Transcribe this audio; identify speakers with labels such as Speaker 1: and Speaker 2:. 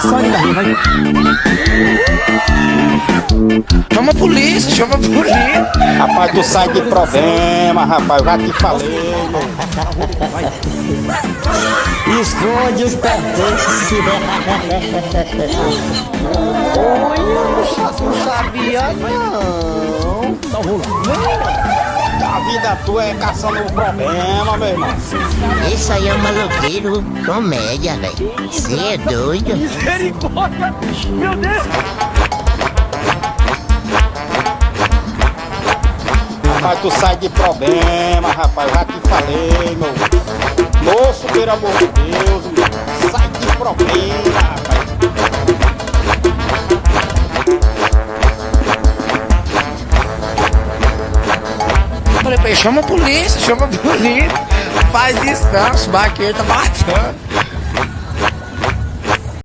Speaker 1: Sai daí, vai.
Speaker 2: Chama a polícia, chama a polícia.
Speaker 3: Rapaz, tu sai de problema, rapaz, eu já te falei.
Speaker 1: Esconde os pertences.
Speaker 4: Não sabia não.
Speaker 3: A vida tua é caçando um problema, meu irmão.
Speaker 4: Isso aí é um maloqueiro comédia, velho. Você é doido?
Speaker 5: Misericórdia! Meu Deus!
Speaker 3: Rapaz, tu sai de problema, rapaz, eu já te falei, meu. Moço, pelo amor de Deus, meu. Sai de problema, rapaz.
Speaker 2: Falei pra ele, chama a polícia, chama a polícia. Faz isso não, esse barqueiro tá matando.